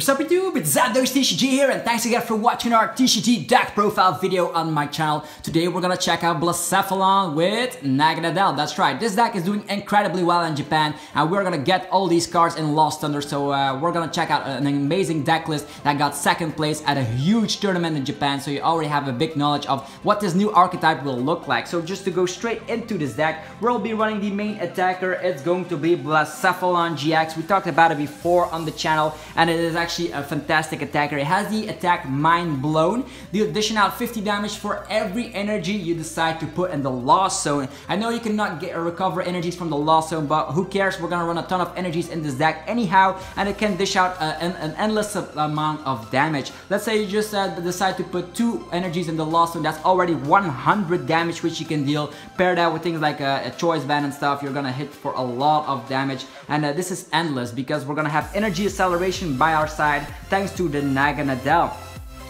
What's up YouTube, it's Zando's TCG here, and thanks again for watching our TCG deck profile video on my channel. Today we're gonna check out Blacephalon with Naganadel. That's right, this deck is doing incredibly well in Japan, and we're gonna get all these cards in Lost Thunder. So we're gonna check out an amazing deck list that got second place at a huge tournament in Japan, so you already have a big knowledge of what this new archetype will look like. So just to go straight into this deck, we'll be running the main attacker. It's going to be Blacephalon-GX. We talked about it before on the channel, and it is actually a fantastic attacker. It has the attack Mind Blown. They dish out 50 damage for every energy you decide to put in the Lost Zone. I know you cannot get or recover energies from the Lost Zone, but who cares? We're gonna run a ton of energies in this deck anyhow, and it can dish out an endless amount of damage. Let's say you just decide to put 2 energies in the Lost Zone. That's already 100 damage which you can deal. Pair that with things like a Choice Band and stuff, you're gonna hit for a lot of damage, and this is endless because we're gonna have energy acceleration by our side thanks to the Naganadel.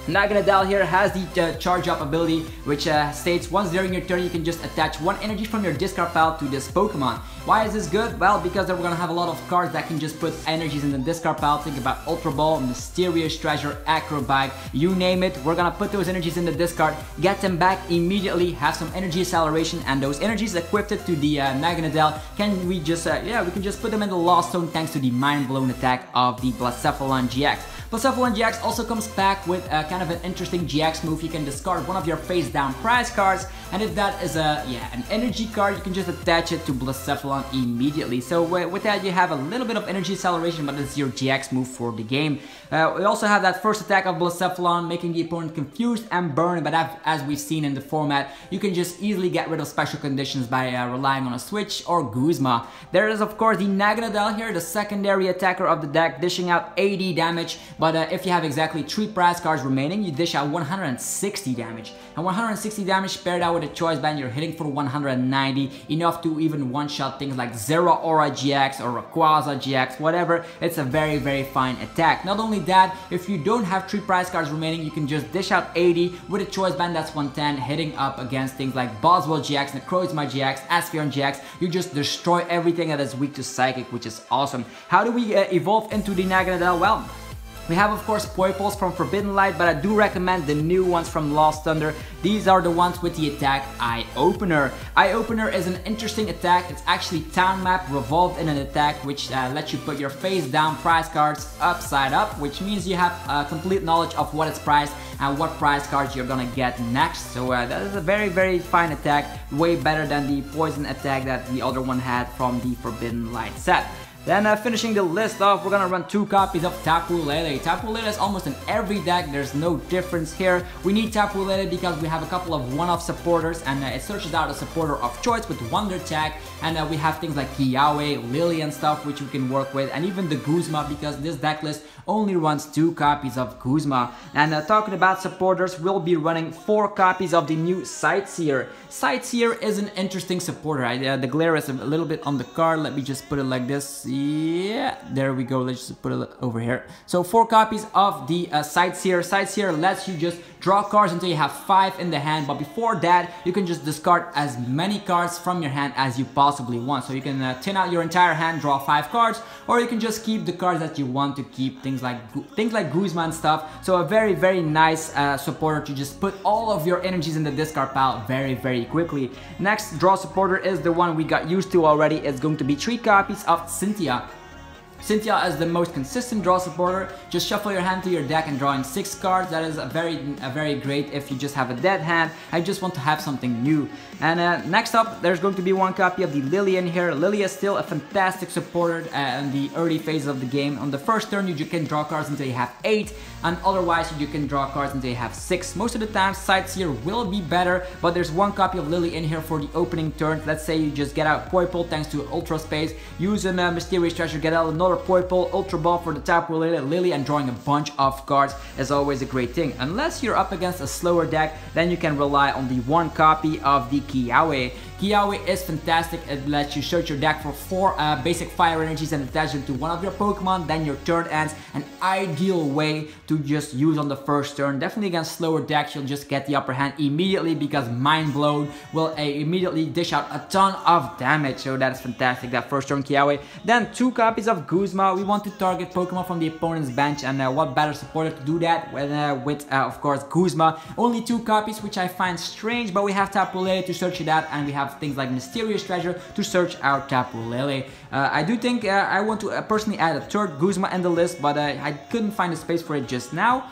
Naganadel here has the charge up ability, which states once during your turn you can just attach 1 energy from your discard pile to this Pokemon. Why is this good? Well, because we're gonna have a lot of cards that can just put energies in the discard pile. Think about Ultra Ball, Mysterious Treasure, Acro Bike, you name it. We're gonna put those energies in the discard, get them back immediately, have some energy acceleration, and those energies equipped to the Naganadel we can just put them in the Lost Zone thanks to the Mind Blown attack of the Blacephalon-GX. Blacephalon-GX also comes back with kind of an interesting GX move. You can discard one of your face down prize cards, and if that is an energy card, you can just attach it to Blacephalon immediately. So with that, you have a little bit of energy acceleration, but it's your GX move for the game. We also have that first attack of Blacephalon, making the opponent confused and burned, but as we've seen in the format, you can just easily get rid of special conditions by relying on a switch or Guzma. There is of course the Naganadel here, the secondary attacker of the deck, dishing out 80 damage. But if you have exactly 3 prize cards remaining, you dish out 160 damage. And 160 damage paired out with a Choice Band, you're hitting for 190, enough to even one-shot things like Zero Aura GX or Rayquaza GX, whatever. It's a very, very fine attack. Not only that, if you don't have 3 prize cards remaining, you can just dish out 80 with a Choice Band, that's 110, hitting up against things like Boswell GX, Guzma GX, Aspherion GX. You just destroy everything that is weak to Psychic, which is awesome. How do we evolve into the Naganadel? Well, we have of course Poipoles from Forbidden Light, but I do recommend the new ones from Lost Thunder. These are the ones with the attack Eye Opener. Eye Opener is an interesting attack. It's actually town map revolved in an attack which lets you put your face down prize cards upside up, which means you have complete knowledge of what is priced and what prize cards you're gonna get next. So that is a very, very fine attack, way better than the poison attack that the other one had from the Forbidden Light set. Then finishing the list off, we're gonna run 2 copies of Tapu Lele. Tapu Lele is almost in every deck, there's no difference here. We need Tapu Lele because we have a couple of one-off supporters, and it searches out a supporter of choice with Wonder Tag, and we have things like Kiawe, Lillie and stuff which we can work with, and even the Guzma, because this deck list only runs 2 copies of Guzma. And talking about supporters, we'll be running 4 copies of the new Sightseer. Sightseer is an interesting supporter. The glare is a little bit on the card, let me just put it like this. Yeah, there we go. Let's just put it over here. So 4 copies of the Sightseer. Sightseer lets you just draw cards until you have 5 in the hand, but before that you can just discard as many cards from your hand as you possibly want. So you can tin out your entire hand, draw 5 cards, or you can just keep the cards that you want to keep, things like Guzma and stuff. So a very, very nice supporter to just put all of your energies in the discard pile very, very quickly. Next draw supporter is the one we got used to already. It's going to be 3 copies of Cynthia. Cynthia is the most consistent draw supporter. Just shuffle your hand to your deck and drawing 6 cards. That is a very great if you just have a dead hand. I just want to have something new. And next up, there's going to be 1 copy of the Lillie in here. Lillie is still a fantastic supporter in the early phases of the game. On the first turn, you can draw cards until you have 8, and otherwise you can draw cards until you have 6. Most of the time, Sightseer will be better, but there's 1 copy of Lillie in here for the opening turn. Let's say you just get out Poipole thanks to Ultra Space, use a Mysterious Treasure, get out another Poipole, Ultra Ball for the Tapu Lele, and drawing a bunch of cards is always a great thing. Unless you're up against a slower deck, then you can rely on the 1 copy of the Kiawe. Kiawe is fantastic. It lets you search your deck for 4 basic fire energies and attach them to one of your Pokemon. Then your turn ends. An ideal way to just use on the first turn. Definitely against slower decks, you'll just get the upper hand immediately because Mind Blown will immediately dish out a ton of damage. So that is fantastic, that first turn Kiawe. Then 2 copies of Guzma. We want to target Pokemon from the opponent's bench, and what better supporter to do that with of course Guzma. Only 2 copies, which I find strange, but we have Tapu Lele to search it out, and we have things like Mysterious Treasure to search out Tapu Lele. I do think I want to personally add a third Guzma in the list, but I couldn't find a space for it just now.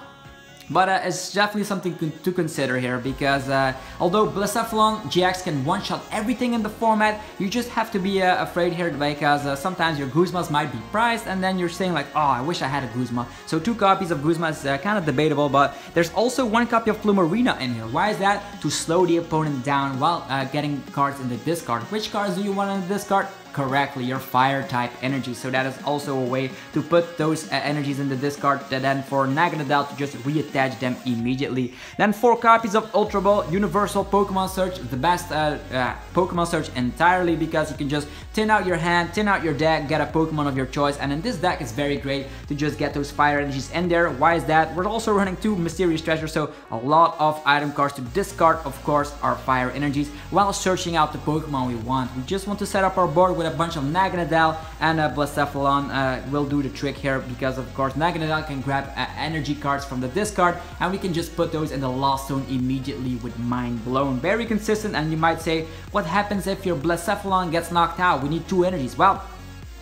But it's definitely something to consider here, because although Blacephalon-GX can one-shot everything in the format, you just have to be afraid here, because sometimes your Guzmas might be priced and then you're saying like, oh, I wish I had a Guzma. So 2 copies of Guzma is kind of debatable, but there's also 1 copy of Plumeria in here. Why is that? To slow the opponent down while getting cards in the discard. Which cards do you want in the discard? Correctly, your fire type energy. So that is also a way to put those energies in the discard, then for Naganadel to just reattach them immediately. Then 4 copies of Ultra Ball Universal Pokemon Search, the best Pokemon Search entirely, because you can just tin out your hand, tin out your deck, get a Pokemon of your choice, and in this deck it's very great to just get those fire energies in there. Why is that? We're also running 2 Mysterious Treasure, so a lot of item cards to discard, of course, our fire energies, while searching out the Pokemon we want. We just want to set up our board with a bunch of Naganadel, and Blacephalon will do the trick here, because of course Naganadel can grab energy cards from the discard, and we can just put those in the lost zone immediately with Mind Blown. Very consistent. And you might say, what happens if your Blacephalon gets knocked out? We need 2 energies. Well,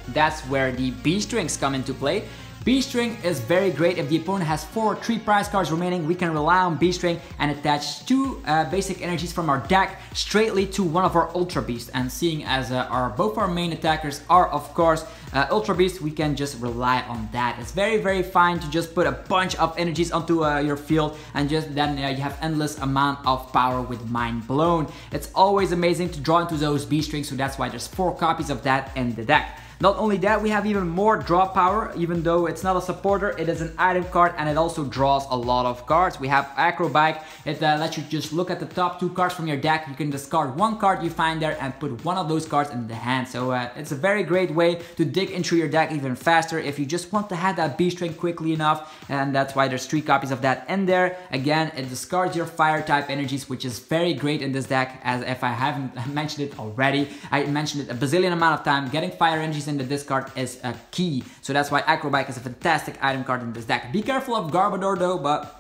that's where the Beast Rings come into play. Beast Ring is very great. If the opponent has 4 or 3 prize cards remaining, we can rely on Beast Ring and attach 2 basic energies from our deck straightly to one of our Ultra Beasts. And seeing as both our main attackers are of course Ultra Beasts, we can just rely on that. It's very fine to just put a bunch of energies onto your field, and just then you have endless amount of power with Mind Blown. It's always amazing to draw into those Beast Rings, so that's why there's 4 copies of that in the deck. Not only that, we have even more draw power. Even though it's not a supporter, it is an item card, and it also draws a lot of cards. We have Acro Bike. It lets you just look at the top 2 cards from your deck. You can discard 1 card you find there and put one of those cards in the hand. So it's a very great way to dig into your deck even faster if you just want to have that Beast Ring quickly enough, and that's why there's 3 copies of that in there. Again, it discards your fire type energies, which is very great in this deck, as if I haven't mentioned it already. I mentioned it a bazillion amount of time. Getting fire energies in the discard is a key, so that's why Acro Bike is a fantastic item card in this deck. Be careful of Garbodor though, but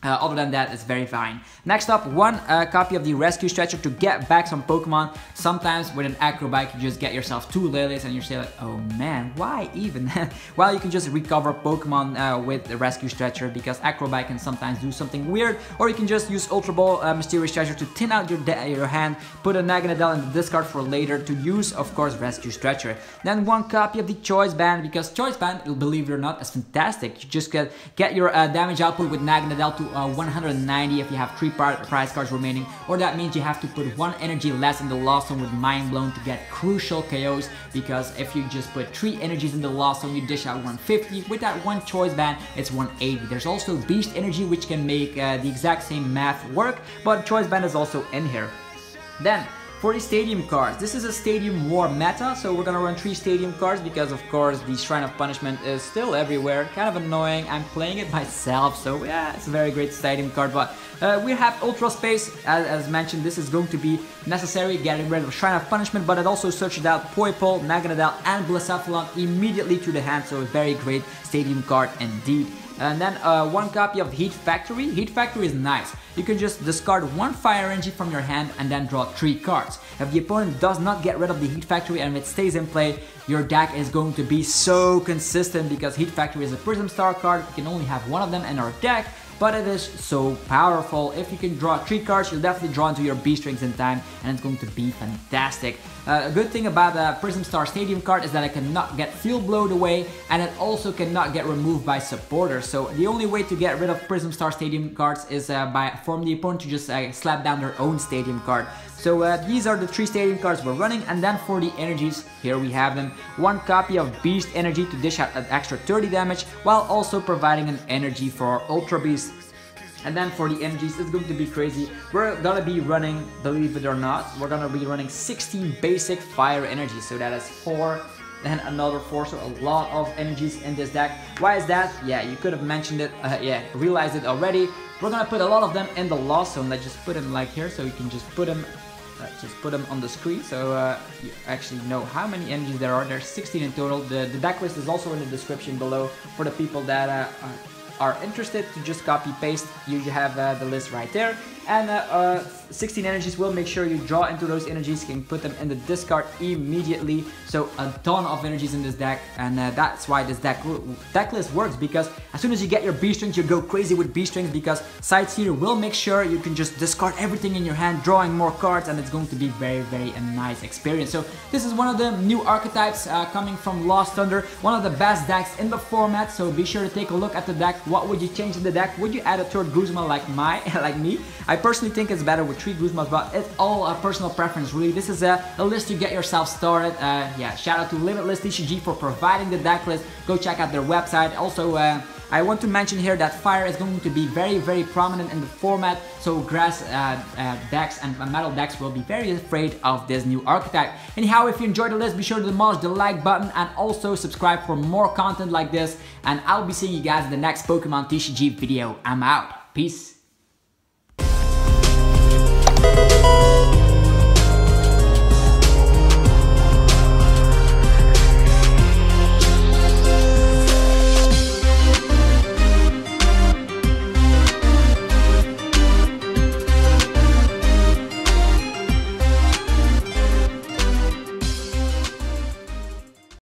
other than that, it's very fine. Next up, 1 copy of the Rescue Stretcher to get back some Pokemon. Sometimes with an Acro Bike, you just get yourself 2 Lilies and you're saying like, oh man, why even? Well, you can just recover Pokemon with the Rescue Stretcher, because Acro Bike can sometimes do something weird. Or you can just use Ultra Ball Mysterious Treasure to tin out your hand, put a Naganadel in the discard for later to use, of course, Rescue Stretcher. Then 1 copy of the Choice Band, because Choice Band, believe it or not, is fantastic. You just get your damage output with Naganadel to 190 if you have 3 prize cards remaining, or that means you have to put 1 energy less in the lost zone with Mind Blown to get crucial KOs, because if you just put 3 energies in the lost zone, you dish out 150. With that 1 Choice Band, it's 180. There's also Beast Energy, which can make the exact same math work, but Choice Band is also in here. Then for the stadium cards, this is a Stadium War meta, so we're gonna run 3 stadium cards because of course the Shrine of Punishment is still everywhere. Kind of annoying. I'm playing it myself, so yeah, it's a very great stadium card. But we have Ultra Space, as mentioned. This is going to be necessary, getting rid of Shrine of Punishment, but it also searches out Poipole, Naganadel, and Blacephalon immediately to the hand, so a very great stadium card indeed. And then 1 copy of Heat Factory. Heat Factory is nice. You can just discard 1 fire energy from your hand and then draw 3 cards. If the opponent does not get rid of the Heat Factory and it stays in play, your deck is going to be so consistent, because Heat Factory is a Prism Star card. You can only have 1 of them in our deck, but it is so powerful. If you can draw 3 cards, you'll definitely draw into your Beast Rings in time, and it's going to be fantastic. A good thing about the Prism Star Stadium card is that it cannot get field blowed away, and it also cannot get removed by supporters. So the only way to get rid of Prism Star Stadium cards is from the opponent to just slap down their own Stadium card. So these are the 3 Stadium cards we're running, and then for the energies, here we have them. 1 copy of Beast Energy to dish out an extra 30 damage, while also providing an energy for our Ultra Beast. And then for the energies, it's going to be crazy. We're gonna be running, believe it or not, we're gonna be running 16 basic fire energies. So that is 4, then another 4, so a lot of energies in this deck. Why is that? Yeah, you could have mentioned it, realized it already. We're gonna put a lot of them in the lost zone. Let's just put them like here, so you can just put them on the screen, so you actually know how many energies there are. There's 16 in total. The deck list is also in the description below for the people that are interested to just copy paste. You have the list right there, and 16 energies will make sure you draw into those energies. You can put them in the discard immediately. So a ton of energies in this deck, and that's why this deck list works, because as soon as you get your Beast Rings, you go crazy with Beast Rings, because Sightseer will make sure you can just discard everything in your hand, drawing more cards, and it's going to be very a nice experience. So this is one of the new archetypes coming from Lost Thunder, one of the best decks in the format. So be sure to take a look at the deck. What would you change in the deck? Would you add a third Guzma like me? I personally think it's better with 3 Guzmas, but it's all a personal preference, really. This is a list to get yourself started. Yeah, shout out to Limitless TCG for providing the deck list. Go check out their website. Also, I want to mention here that fire is going to be very prominent in the format, so grass decks and metal decks will be very afraid of this new archetype. Anyhow, if you enjoyed the list, be sure to demolish the like button and also subscribe for more content like this, and I'll be seeing you guys in the next Pokemon TCG video. I'm out. Peace.